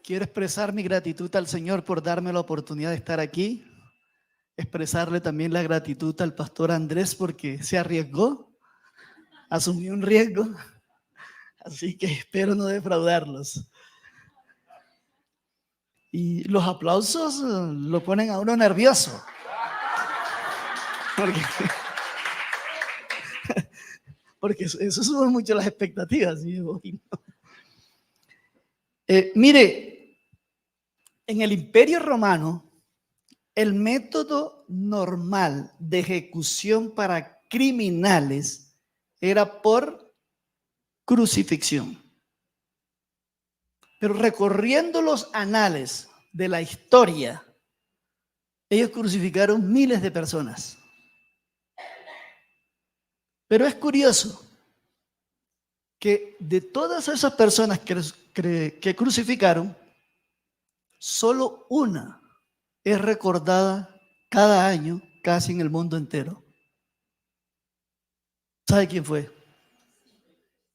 Quiero expresar mi gratitud al Señor por darme la oportunidad de estar aquí. Expresarle también la gratitud al pastor Andrés porque se arriesgó, asumió un riesgo, así que espero no defraudarlos. Y los aplausos lo ponen a uno nervioso. Porque eso sube mucho las expectativas. Mire, en el Imperio Romano, el método normal de ejecución para criminales era por crucifixión. Pero recorriendo los anales de la historia, ellos crucificaron miles de personas. Pero es curioso que de todas esas personas que crucificaron, solo una es recordada cada año, casi en el mundo entero. ¿Sabe quién fue?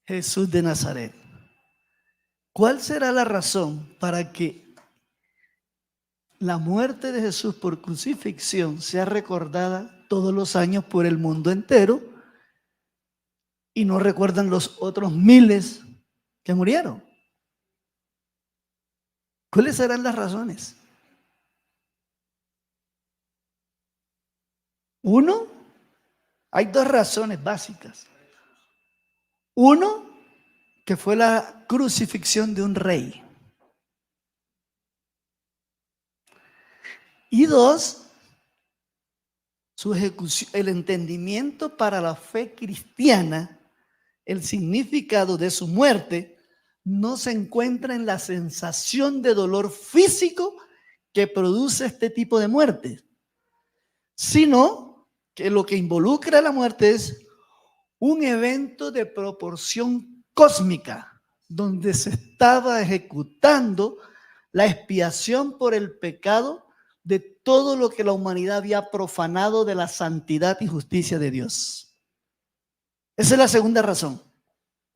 Jesús de Nazaret. ¿Cuál será la razón para que la muerte de Jesús por crucifixión sea recordada todos los años por el mundo entero y no recuerdan los otros miles que murieron? ¿Cuáles serán las razones? Uno, hay dos razones básicas. Uno, que fue la crucifixión de un rey. Y dos, su ejecución, el entendimiento para la fe cristiana, el significado de su muerte, no se encuentra en la sensación de dolor físico que produce este tipo de muerte, sino que lo que involucra la muerte es un evento de proporción cósmica, donde se estaba ejecutando la expiación por el pecado de todo lo que la humanidad había profanado de la santidad y justicia de Dios. Esa es la segunda razón.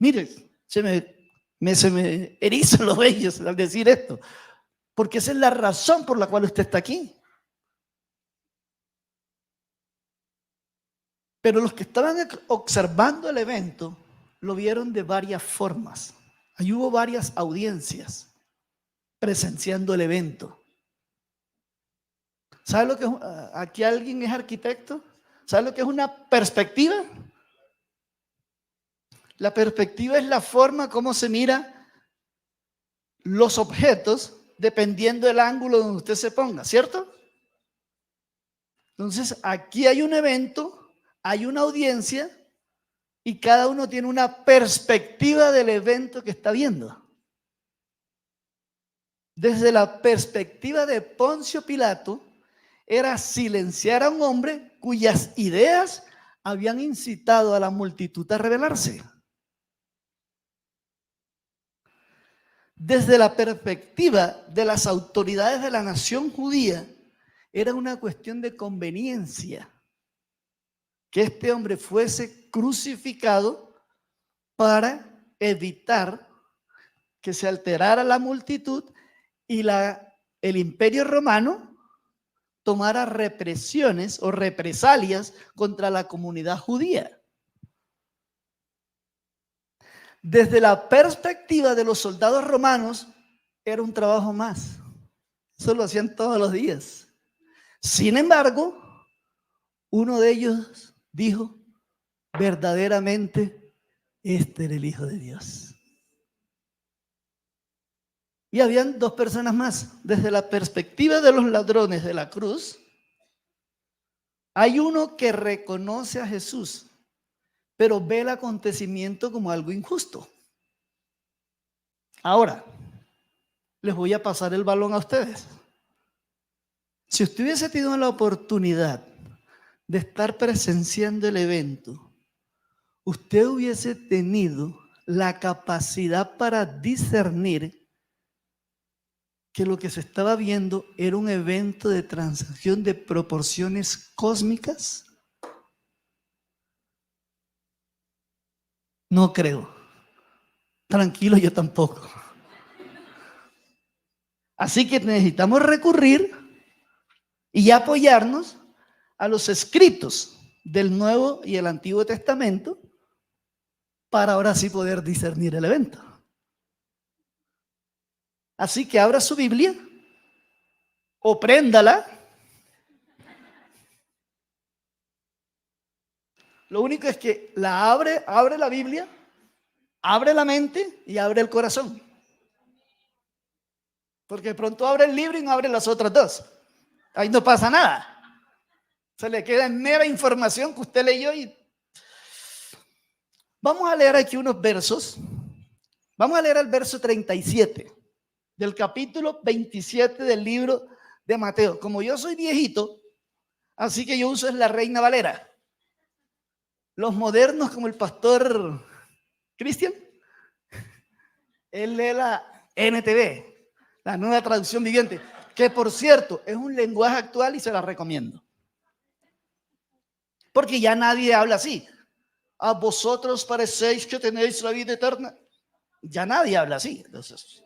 Mire, se me erizan los vellos al decir esto, porque esa es la razón por la cual usted está aquí. Pero los que estaban observando el evento lo vieron de varias formas. Ahí hubo varias audiencias presenciando el evento. ¿Sabe lo que es? ¿Aquí alguien es arquitecto? ¿Sabe lo que es una perspectiva? La perspectiva es la forma como se mira los objetos dependiendo del ángulo donde usted se ponga, ¿cierto? Entonces, aquí hay un evento, hay una audiencia y cada uno tiene una perspectiva del evento que está viendo. Desde la perspectiva de Poncio Pilato, era silenciar a un hombre cuyas ideas habían incitado a la multitud a rebelarse. Desde la perspectiva de las autoridades de la nación judía, era una cuestión de conveniencia que este hombre fuese crucificado para evitar que se alterara la multitud y el Imperio Romano tomara represiones o represalias contra la comunidad judía. Desde la perspectiva de los soldados romanos, era un trabajo más. Eso lo hacían todos los días. Sin embargo, uno de ellos dijo, verdaderamente, este era el Hijo de Dios. Y habían dos personas más. Desde la perspectiva de los ladrones de la cruz, hay uno que reconoce a Jesús, pero ve el acontecimiento como algo injusto. Ahora, les voy a pasar el balón a ustedes. Si usted hubiese tenido la oportunidad de estar presenciando el evento, usted hubiese tenido la capacidad para discernir que lo que se estaba viendo era un evento de transacción de proporciones cósmicas. No creo. Tranquilo, yo tampoco. Así que necesitamos recurrir y apoyarnos a los escritos del Nuevo y el Antiguo Testamento para ahora sí poder discernir el evento. Así que abra su Biblia o préndala. Lo único es que la abre la Biblia, abre la mente y abre el corazón. Porque de pronto abre el libro y no abre las otras dos. Ahí no pasa nada. Se le queda en mera información que usted leyó y... Vamos a leer aquí unos versos. Vamos a leer el verso 37 del capítulo 27 del libro de Mateo. Como yo soy viejito, así que yo uso es la Reina Valera. Los modernos, como el pastor Cristian, él lee la NTV, la Nueva Traducción Viviente, que por cierto es un lenguaje actual y se la recomiendo. Porque ya nadie habla así. A vosotros parecéis que tenéis la vida eterna. Ya nadie habla así. Entonces,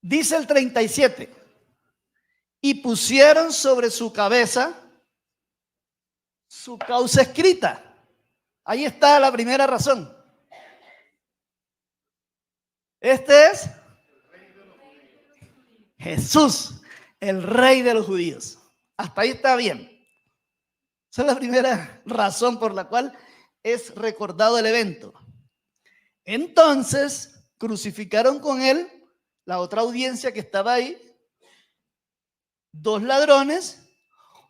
dice el 37, y pusieron sobre su cabeza su causa escrita. Ahí está la primera razón. Este es Jesús, el Rey de los judíos. Hasta ahí está bien. Esa es la primera razón por la cual es recordado el evento. Entonces crucificaron con él, la otra audiencia que estaba ahí, dos ladrones,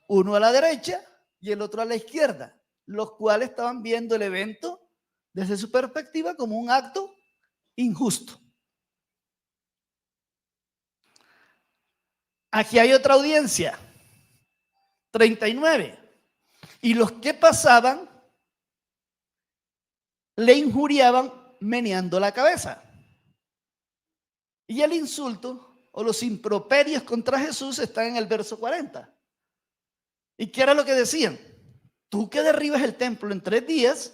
uno a la derecha y el otro a la izquierda, los cuales estaban viendo el evento desde su perspectiva como un acto injusto. Aquí hay otra audiencia, 39. Y los que pasaban le injuriaban meneando la cabeza. Y el insulto o los improperios contra Jesús están en el verso 40. ¿Y qué era lo que decían? Tú que derribas el templo en 3 días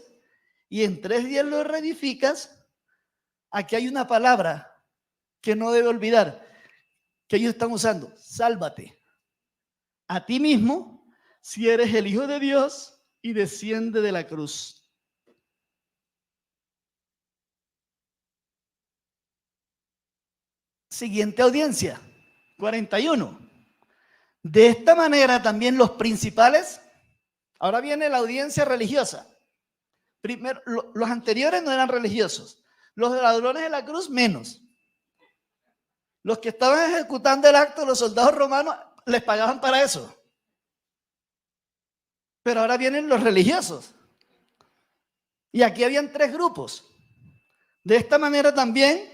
y en 3 días lo reedificas. Aquí hay una palabra que no debe olvidar, que ellos están usando: sálvate a ti mismo si eres el Hijo de Dios y desciende de la cruz. Siguiente audiencia, 41. De esta manera también los principales, ahora viene la audiencia religiosa. Primero, los anteriores no eran religiosos, los ladrones de la cruz menos. Los que estaban ejecutando el acto, los soldados romanos, les pagaban para eso. Pero ahora vienen los religiosos. Y aquí habían 3 grupos. De esta manera también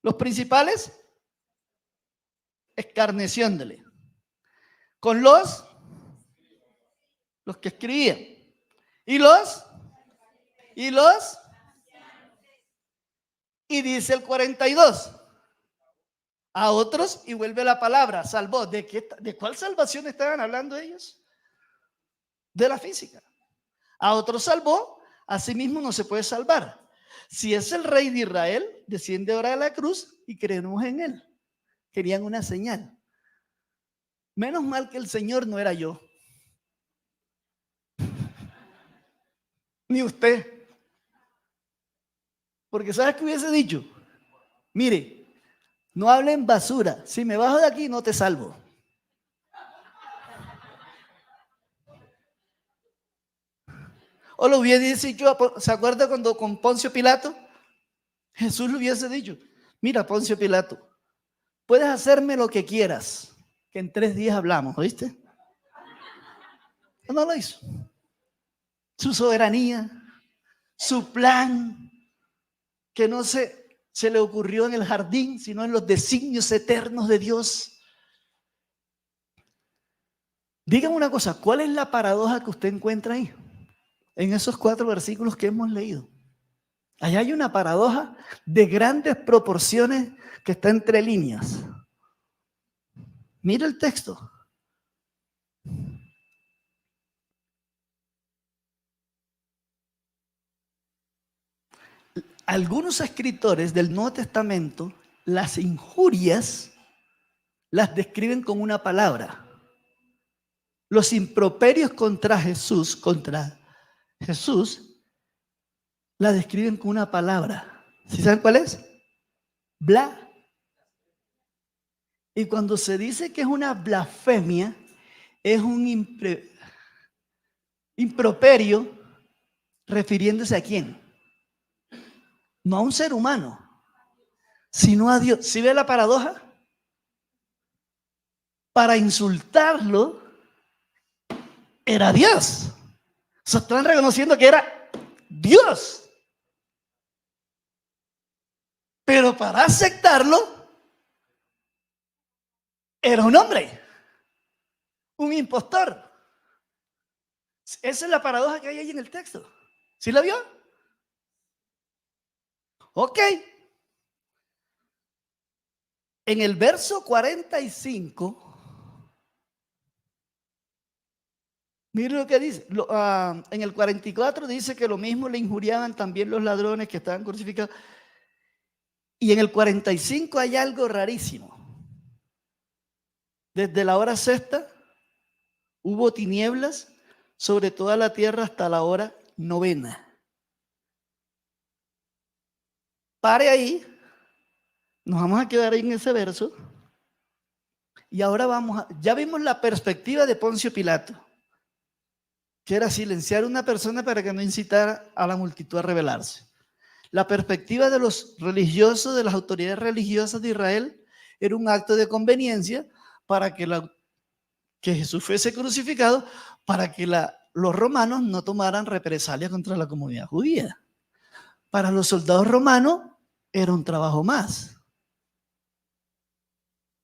los principales escarneciéndole. Con los que escribían. Y dice el 42. A otros, y vuelve la palabra, salvó. ¿De cuál salvación estaban hablando ellos? De la física. A otros salvó, a sí mismo no se puede salvar. Si es el Rey de Israel, desciende ahora de la cruz y creemos en él. Querían una señal. Menos mal que el Señor no era yo, ni usted. Porque ¿sabes qué hubiese dicho? Mire, no hablen basura. Si me bajo de aquí, no te salvo. O lo hubiese dicho, ¿se acuerda cuando con Poncio Pilato? Jesús le hubiese dicho: mira, Poncio Pilato, puedes hacerme lo que quieras, que en 3 días hablamos, ¿oíste? No lo hizo. Su soberanía, su plan, que no se le ocurrió en el jardín, sino en los designios eternos de Dios. Dígame una cosa, ¿cuál es la paradoja que usted encuentra ahí? En esos 4 versículos que hemos leído. Allá hay una paradoja de grandes proporciones que está entre líneas. Mira el texto. Algunos escritores del Nuevo Testamento las injurias las describen con una palabra. Los improperios contra Jesús, la describen con una palabra. ¿Sí saben cuál es? Bla. Y cuando se dice que es una blasfemia, es un improperio refiriéndose a quién. No a un ser humano, sino a Dios. ¿Sí ve la paradoja? Para insultarlo era Dios. O sea, están reconociendo que era Dios. Pero para aceptarlo, era un hombre, un impostor. Esa es la paradoja que hay ahí en el texto. ¿Sí la vio? Ok. En el verso 45, mire lo que dice. En el 44 dice que lo mismo le injuriaban también los ladrones que estaban crucificados. Y en el 45 hay algo rarísimo. Desde la hora sexta hubo tinieblas sobre toda la tierra hasta la hora novena. Pare ahí. Nos vamos a quedar ahí en ese verso. Y ahora ya vimos la perspectiva de Poncio Pilato, que era silenciar a una persona para que no incitara a la multitud a rebelarse. La perspectiva de los religiosos, de las autoridades religiosas de Israel, era un acto de conveniencia para que Jesús fuese crucificado, para que los romanos no tomaran represalia contra la comunidad judía. Para los soldados romanos era un trabajo más.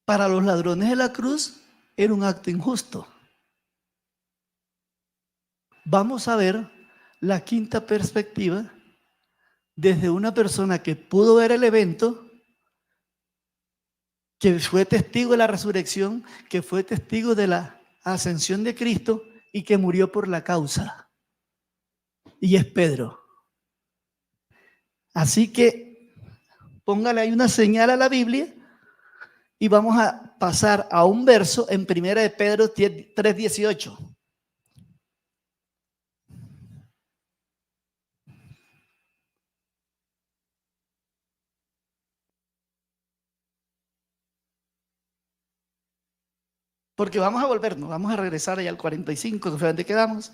Para los ladrones de la cruz era un acto injusto. Vamos a ver la quinta perspectiva desde una persona que pudo ver el evento, que fue testigo de la resurrección, que fue testigo de la ascensión de Cristo y que murió por la causa. Y es Pedro. Así que póngale ahí una señal a la Biblia y vamos a pasar a un verso en 1 de Pedro 3:18. Porque vamos a volvernos, vamos a regresar allá al 45, que fue donde quedamos.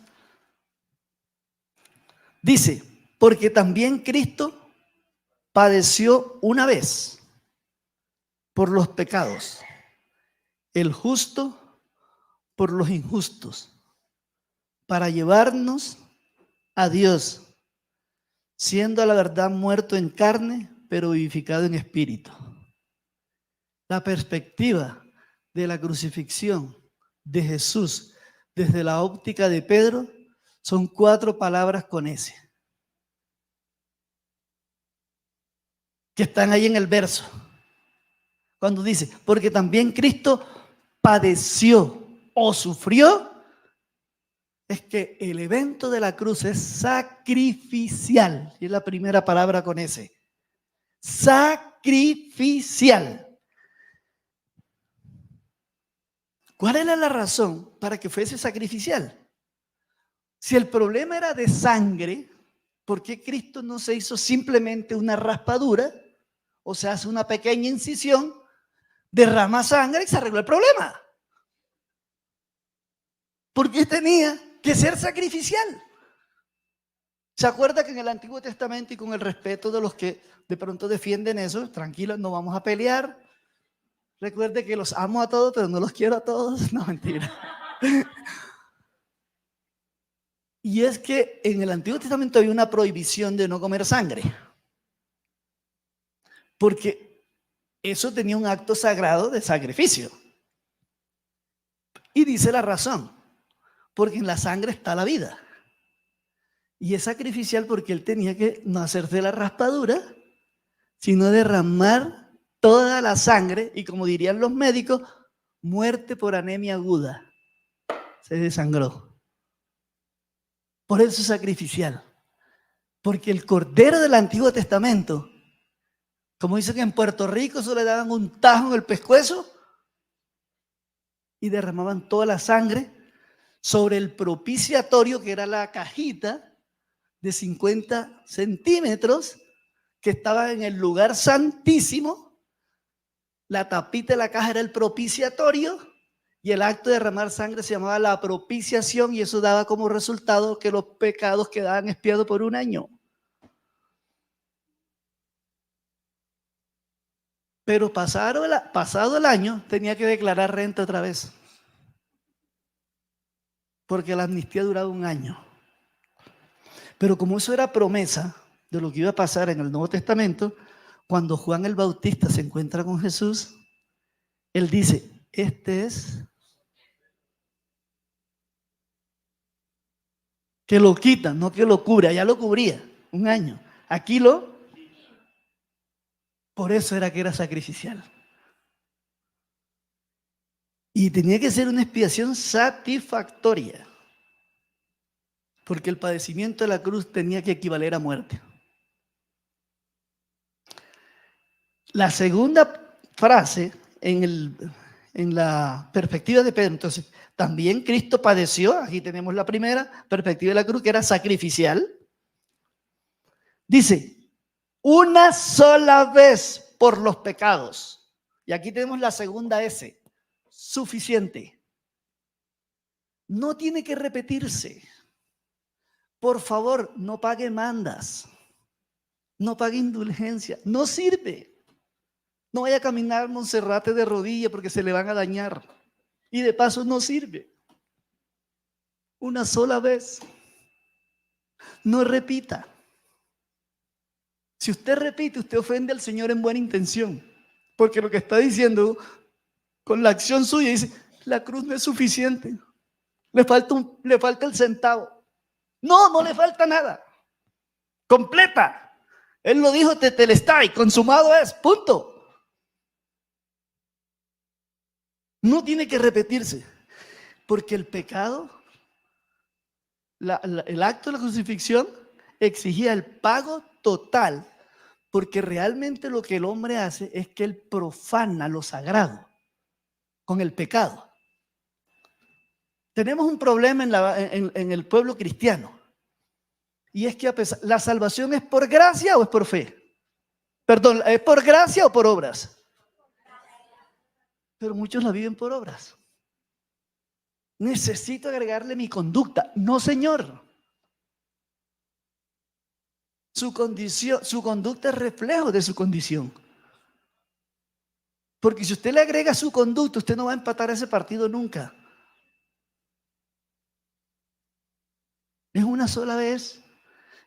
Dice, porque también Cristo padeció una vez por los pecados, el justo por los injustos, para llevarnos a Dios, siendo a la verdad muerto en carne, pero vivificado en espíritu. La perspectiva de la crucifixión de Jesús desde la óptica de Pedro son 4 palabras con S, que están ahí en el verso. Cuando dice, porque también Cristo padeció o sufrió, es que el evento de la cruz es sacrificial. Y es la primera palabra con S. Sacrificial. ¿Cuál era la razón para que fuese sacrificial? Si el problema era de sangre, ¿por qué Cristo no se hizo simplemente una raspadura? O sea, hace una pequeña incisión, derrama sangre y se arregló el problema. ¿Por qué tenía que ser sacrificial? ¿Se acuerda que en el Antiguo Testamento, y con el respeto de los que de pronto defienden eso, tranquilos, no vamos a pelear? Recuerde que los amo a todos, pero no los quiero a todos. No, mentira. Y es que en el Antiguo Testamento había una prohibición de no comer sangre, porque eso tenía un acto sagrado de sacrificio. Y dice la razón, porque en la sangre está la vida. Y es sacrificial porque él tenía que no hacerse la raspadura, sino derramar toda la sangre, y como dirían los médicos, muerte por anemia aguda. Se desangró. Por eso es sacrificial. Porque el Cordero del Antiguo Testamento Como dicen que en Puerto Rico, eso le daban un tajo en el pescuezo y derramaban toda la sangre sobre el propiciatorio, que era la cajita de 50 centímetros que estaba en el lugar santísimo. La tapita de la caja era el propiciatorio y el acto de derramar sangre se llamaba la propiciación, y eso daba como resultado que los pecados quedaban expiados por un año. Pero pasado el año tenía que declarar renta otra vez, porque la amnistía duraba un año. Pero como eso era promesa de lo que iba a pasar en el Nuevo Testamento, cuando Juan el Bautista se encuentra con Jesús, él dice, este es que lo quita, no que lo cubre. Allá lo cubría un año. Aquí por eso era que era sacrificial. Y tenía que ser una expiación satisfactoria, porque el padecimiento de la cruz tenía que equivaler a muerte. La segunda frase en la perspectiva de Pedro, entonces, también Cristo padeció. Aquí tenemos la primera perspectiva de la cruz, que era sacrificial. Dice, una sola vez por los pecados. Y aquí tenemos la segunda S, suficiente. No tiene que repetirse. Por favor, no pague mandas, no pague indulgencia, no sirve. No vaya a caminar Monserrate de rodilla porque se le van a dañar. Y de paso no sirve. Una sola vez. No repita. Si usted repite, usted ofende al Señor en buena intención. Porque lo que está diciendo con la acción suya dice, la cruz no es suficiente. Le falta el centavo. No le falta nada. Completa. Él lo dijo, tetelestai, consumado es, punto. No tiene que repetirse, porque el pecado, el acto de la crucifixión exigía el pago total, porque realmente lo que el hombre hace es que él profana lo sagrado con el pecado. Tenemos un problema en el pueblo cristiano, y es que la salvación es por gracia o es por fe. Perdón, ¿es por gracia o por obras? Pero muchos la viven por obras. Necesito agregarle mi conducta. No, señor. Su conducta es reflejo de su condición. Porque si usted le agrega su conducta, usted no va a empatar ese partido nunca. Es una sola vez.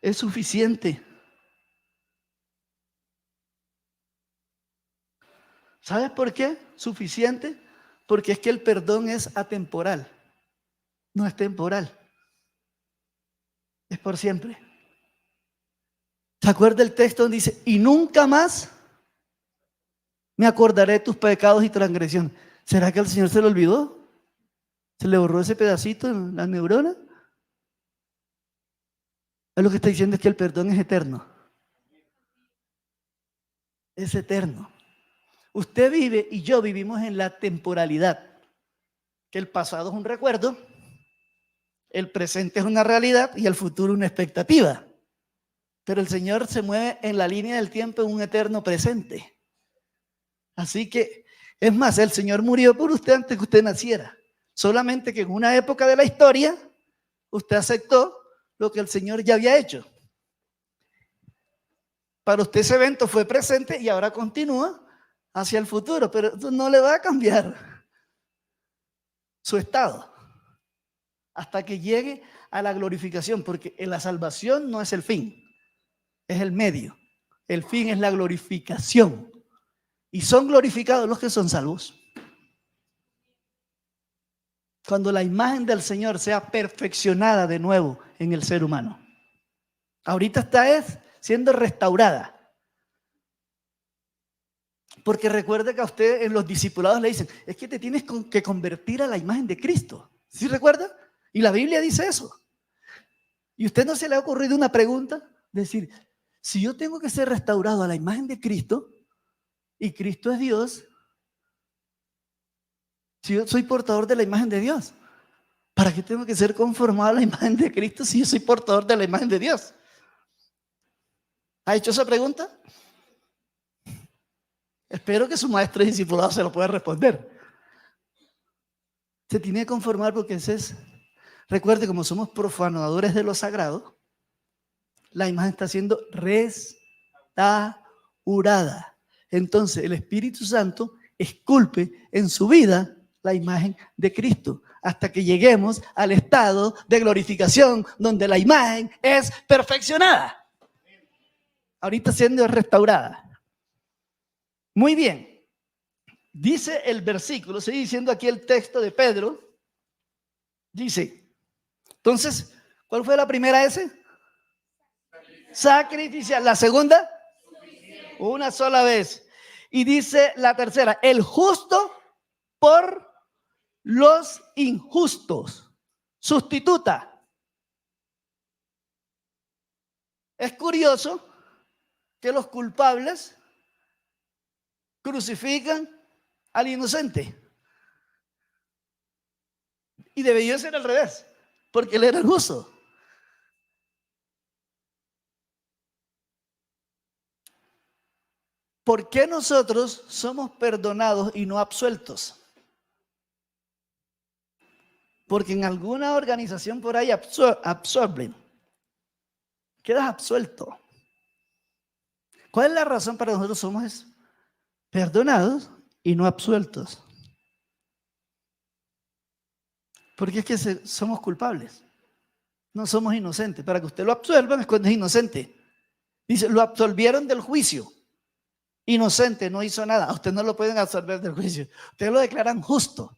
Es suficiente. ¿Sabes por qué? Suficiente. Porque es que el perdón es atemporal. No es temporal. Es por siempre. ¿Se acuerda el texto donde dice, y nunca más me acordaré de tus pecados y transgresiones? ¿Será que al Señor se le olvidó? ¿Se le borró ese pedacito en la neurona? Lo que está diciendo es que el perdón es eterno. Es eterno. Usted vive y yo vivimos en la temporalidad, que el pasado es un recuerdo, el presente es una realidad y el futuro una expectativa. Pero el Señor se mueve en la línea del tiempo en un eterno presente. Así que, es más, el Señor murió por usted antes que usted naciera. Solamente que en una época de la historia, usted aceptó lo que el Señor ya había hecho. Para usted ese evento fue presente y ahora continúa hacia el futuro, pero no le va a cambiar su estado hasta que llegue a la glorificación, porque la salvación no es el fin, es el medio. El fin es la glorificación. Y son glorificados los que son salvos. Cuando la imagen del Señor sea perfeccionada de nuevo en el ser humano. Ahorita está siendo restaurada. Porque recuerde que a usted en los discipulados le dicen, es que te tienes que convertir a la imagen de Cristo. ¿Sí recuerda? Y la Biblia dice eso. ¿Y a usted no se le ha ocurrido una pregunta? Decir, si yo tengo que ser restaurado a la imagen de Cristo, y Cristo es Dios, si yo soy portador de la imagen de Dios, ¿para qué tengo que ser conformado a la imagen de Cristo si yo soy portador de la imagen de Dios? ¿Ha hecho esa pregunta? Espero que su maestro y discipulado se lo pueda responder. Se tiene que conformar porque ese es, recuerde, como somos profanadores de lo sagrado, la imagen está siendo restaurada. Entonces el Espíritu Santo esculpe en su vida la imagen de Cristo hasta que lleguemos al estado de glorificación donde la imagen es perfeccionada. Ahorita siendo restaurada. Muy bien. Dice el versículo, sigue diciendo aquí el texto de Pedro. Dice, entonces, ¿cuál fue la primera S? Sacrificial. La segunda, una sola vez. Y dice la tercera, el justo por los injustos. Sustituta. Es curioso que los culpables crucifican al inocente. Y debería ser al revés, porque él era el justo. ¿Por qué nosotros somos perdonados y no absueltos? Porque en alguna organización por ahí absorben. Quedas absuelto. ¿Cuál es la razón para que nosotros somos perdonados y no absueltos? Porque es que somos culpables. No somos inocentes. Para que usted lo absuelvan es cuando es inocente. Dice, lo absolvieron del juicio. Inocente, no hizo nada. A usted no lo pueden absolver del juicio. Ustedes lo declaran justo.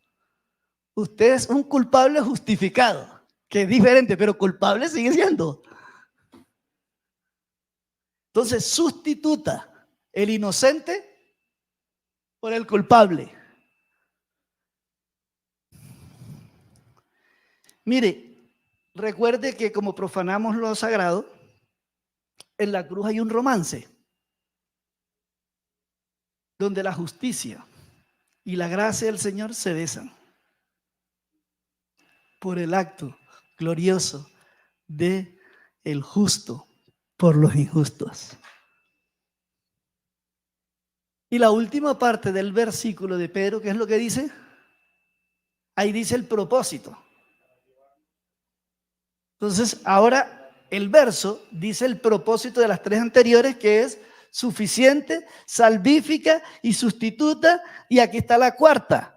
Usted es un culpable justificado, que es diferente, pero culpable sigue siendo. Entonces, sustituta el inocente por el culpable. Mire, recuerde que como profanamos lo sagrado, en la cruz hay un romance donde la justicia y la gracia del Señor se besan por el acto glorioso de el justo por los injustos. Y la última parte del versículo de Pedro, ¿qué es lo que dice? Ahí dice el propósito. Entonces, ahora el verso dice el propósito de las tres anteriores, que es suficiente, salvífica y sustituta. Y aquí está la cuarta.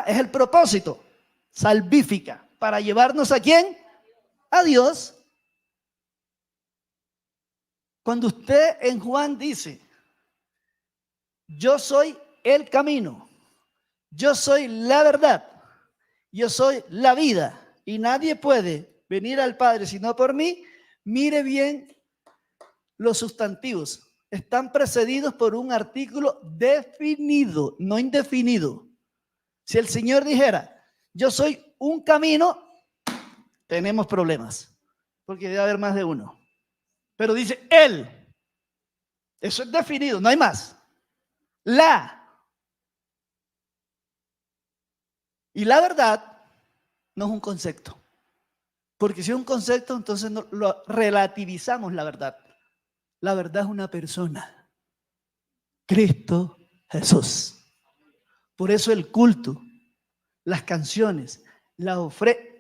Es el propósito, salvífica. ¿Para llevarnos a quién? A Dios. Cuando usted en Juan dice, yo soy el camino, yo soy la verdad, yo soy la vida, y nadie puede venir al Padre sino por mí, mire bien los sustantivos. Están precedidos por un artículo definido, no indefinido. Si el Señor dijera, yo soy un camino, tenemos problemas, porque debe haber más de uno. Pero dice Él. Eso es definido, no hay más. Y la verdad no es un concepto. Porque si es un concepto, entonces no, lo relativizamos la verdad. La verdad es una persona. Cristo Jesús. Por eso el culto, las canciones,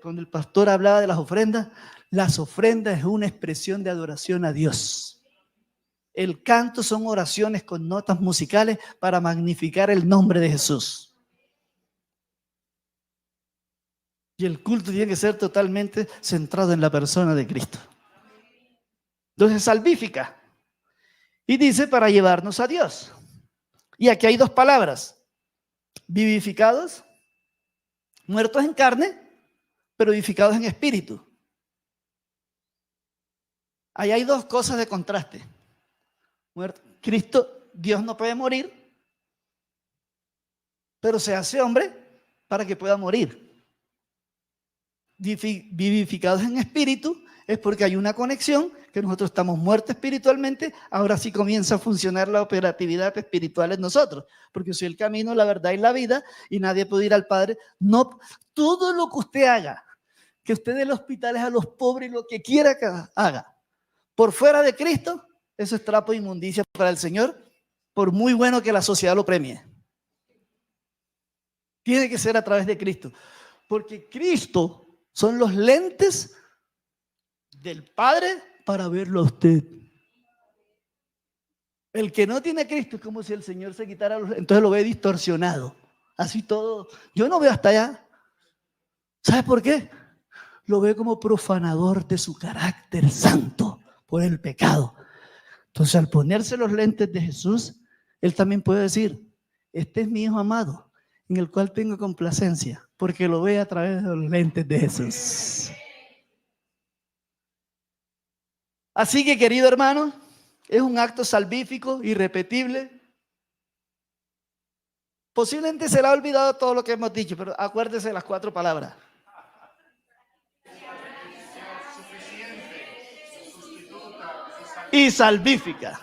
cuando el pastor hablaba de las ofrendas es una expresión de adoración a Dios. El canto son oraciones con notas musicales para magnificar el nombre de Jesús. Y el culto tiene que ser totalmente centrado en la persona de Cristo. Entonces, salvífica. Y dice para llevarnos a Dios. Y aquí hay dos palabras. Vivificados, muertos en carne, pero vivificados en espíritu. Ahí hay dos cosas de contraste. Cristo, Dios no puede morir, pero se hace hombre para que pueda morir. Vivificados en espíritu es porque hay una conexión, que nosotros estamos muertos espiritualmente, ahora sí comienza a funcionar la operatividad espiritual en nosotros, porque yo soy el camino, la verdad y la vida, y nadie puede ir al Padre. No, todo lo que usted haga, que usted dé los hospitales a los pobres, lo que quiera que haga, por fuera de Cristo, eso es trapo de inmundicia para el Señor, por muy bueno que la sociedad lo premie. Tiene que ser a través de Cristo, porque Cristo son los lentes del Padre para verlo a usted. El que no tiene a Cristo es como si el Señor se quitara, entonces lo ve distorsionado. Así todo. Yo no veo hasta allá. ¿Sabe por qué? Lo ve como profanador de su carácter santo por el pecado. Entonces, al ponerse los lentes de Jesús, él también puede decir, este es mi Hijo amado, en el cual tengo complacencia, porque lo ve a través de los lentes de Jesús. Así que, querido hermano, es un acto salvífico, irrepetible. Posiblemente se le ha olvidado todo lo que hemos dicho, pero acuérdese de las 4 palabras. Y salvífica.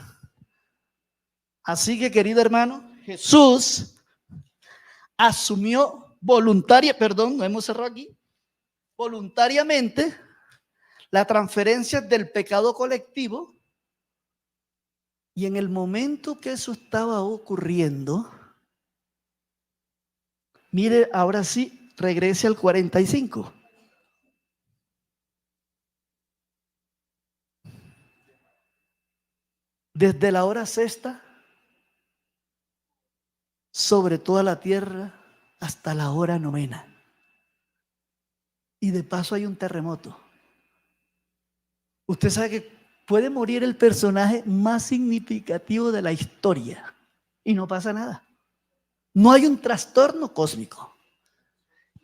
Así que, querido hermano, Jesús asumió voluntariamente la transferencia del pecado colectivo, y en el momento que eso estaba ocurriendo, mire, ahora sí, regrese al 45. Desde la hora sexta, sobre toda la tierra, hasta la hora novena. Y de paso hay un terremoto. Usted sabe que puede morir el personaje más significativo de la historia y no pasa nada. No hay un trastorno cósmico.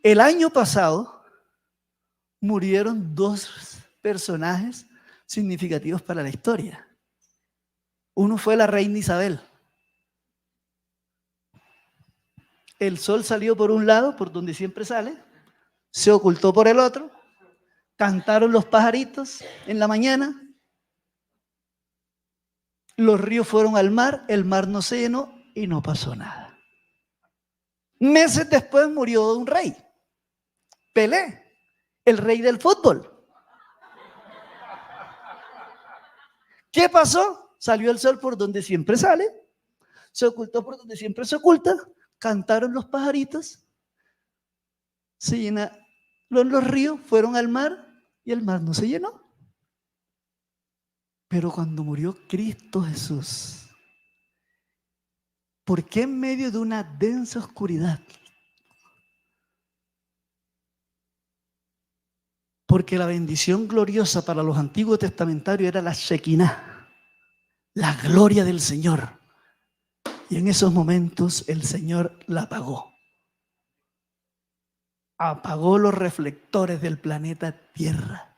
El año pasado murieron 2 personajes significativos para la historia. Uno fue la reina Isabel. El sol salió por un lado, por donde siempre sale, se ocultó por el otro, cantaron los pajaritos en la mañana, los ríos fueron al mar, el mar no se llenó y no pasó nada. Meses después murió un rey, Pelé, el rey del fútbol. ¿Qué pasó? Salió el sol por donde siempre sale, se ocultó por donde siempre se oculta, cantaron los pajaritos, se llenaron los ríos, fueron al mar y el mar no se llenó. Pero cuando murió Cristo Jesús, ¿por qué en medio de una densa oscuridad? Porque la bendición gloriosa para los antiguos testamentarios era la Shekinah, la gloria del Señor. Y en esos momentos el Señor la apagó. Apagó los reflectores del planeta Tierra.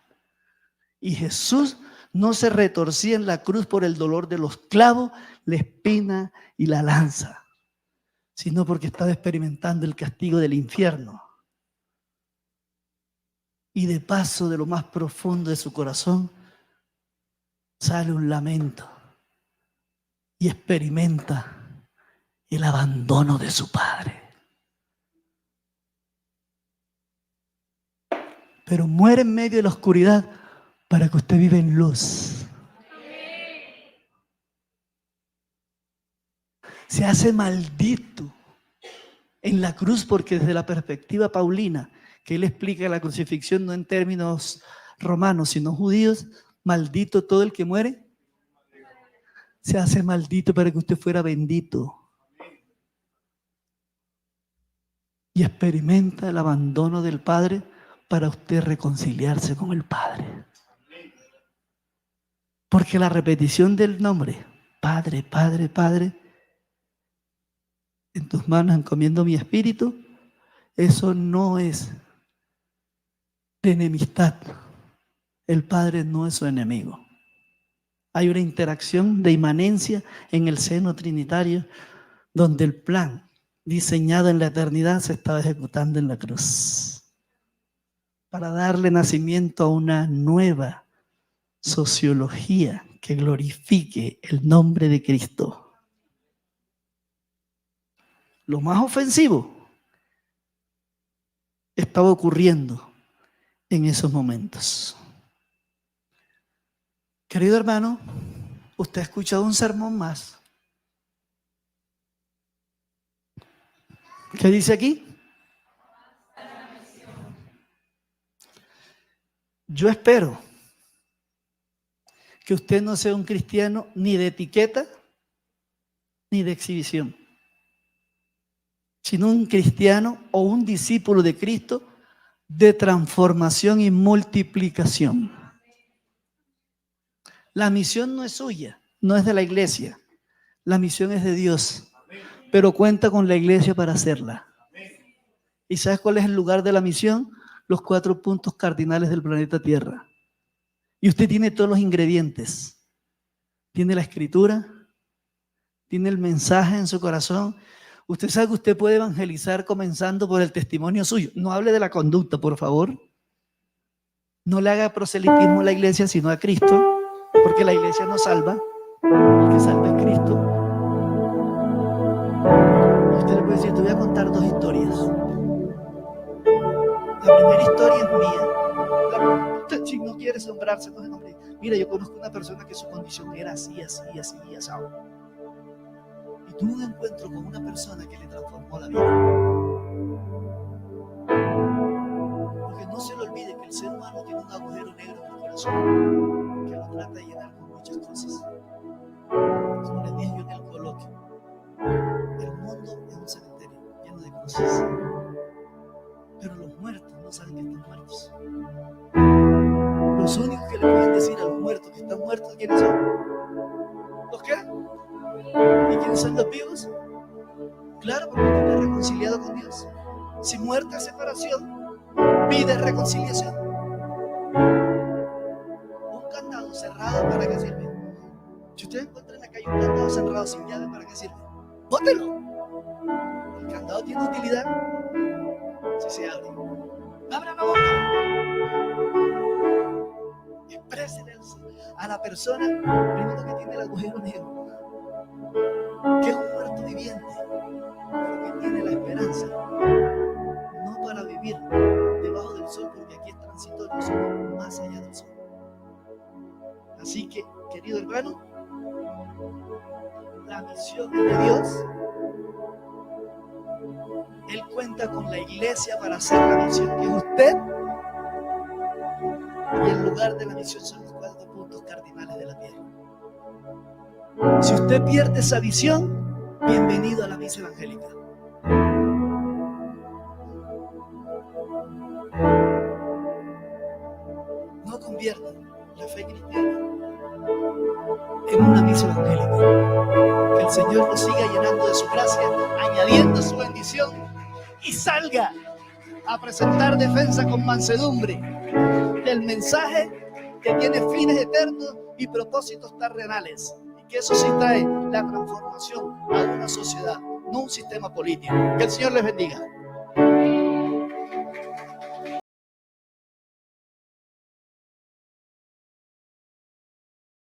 Y Jesús no se retorcía en la cruz por el dolor de los clavos, la espina y la lanza, sino porque estaba experimentando el castigo del infierno. Y de paso, de lo más profundo de su corazón, sale un lamento y experimenta el abandono de su Padre. Pero muere en medio de la oscuridad para que usted viva en luz. Se hace maldito en la cruz porque desde la perspectiva paulina, que él explica la crucifixión no en términos romanos, sino judíos, maldito todo el que muere. Se hace maldito para que usted fuera bendito. Y experimenta el abandono del Padre para usted reconciliarse con el Padre. Porque la repetición del nombre, Padre, Padre, Padre, en tus manos encomiendo mi espíritu, eso no es de enemistad. El Padre no es su enemigo. Hay una interacción de inmanencia en el seno trinitario donde el plan diseñado en la eternidad se estaba ejecutando en la cruz para darle nacimiento a una nueva sociología que glorifique el nombre de Cristo. Lo más ofensivo estaba ocurriendo en esos momentos. Querido hermano, usted ha escuchado un sermón más. ¿Qué dice aquí? Yo espero que usted no sea un cristiano ni de etiqueta ni de exhibición, sino un cristiano o un discípulo de Cristo de transformación y multiplicación. La misión no es suya, no es de la iglesia. La misión es de Dios, pero cuenta con la iglesia para hacerla. ¿Y sabes cuál es el lugar de la misión? Los 4 puntos cardinales del planeta Tierra. Y usted tiene todos los ingredientes. Tiene la escritura, tiene el mensaje en su corazón. Usted sabe que usted puede evangelizar comenzando por el testimonio suyo. No hable de la conducta, por favor. No le haga proselitismo a la iglesia, sino a Cristo, porque la iglesia no salva. El que salva es Cristo. Y usted le puede decir, te voy a contar 2 historias. La primera historia es mía. Usted, si no quiere asombrarse, no se nombre. Mira, yo conozco una persona que su condición era así, asado. Y tuve un encuentro con una persona que le transformó la vida. Porque no se le olvide que el ser humano tiene un agujero negro en el corazón que lo trata de llenar con muchas cosas. Como les dije yo en el coloquio, el mundo es un cementerio lleno de cosas. Pero los muertos no saben que están muertos. Los únicos que le pueden decir a los muertos que están muertos, ¿quiénes son? ¿Los qué? ¿Y quiénes son los vivos? Claro, porque tú estás reconciliado con Dios. Si muerte es separación, vida es reconciliación. Un candado cerrado, ¿para qué sirve? Si usted encuentra en la calle un candado cerrado sin llave, ¿para qué sirve? ¡Bótelo! El candado tiene utilidad si se abre. ¡Abra la boca! Exprésele a la persona primero que tiene el agujero negro, que es un muerto viviente, pero que tiene la esperanza, no para vivir debajo del sol, porque aquí es transitorio, sino más allá del sol. Así que, querido hermano, la misión es de Dios. Él cuenta con la iglesia para hacer la misión, que es usted. Y el lugar de la misión son los 4 puntos cardinales de la tierra. Si usted pierde esa visión, bienvenido a la misa evangélica. No convierta la fe cristiana en una misa evangélica. Que el Señor nos siga llenando de su gracia, añadiendo su bendición y salga a presentar defensa con mansedumbre del mensaje que tiene fines eternos y propósitos terrenales, y que eso sí trae la transformación a una sociedad, no un sistema político. Que el Señor les bendiga.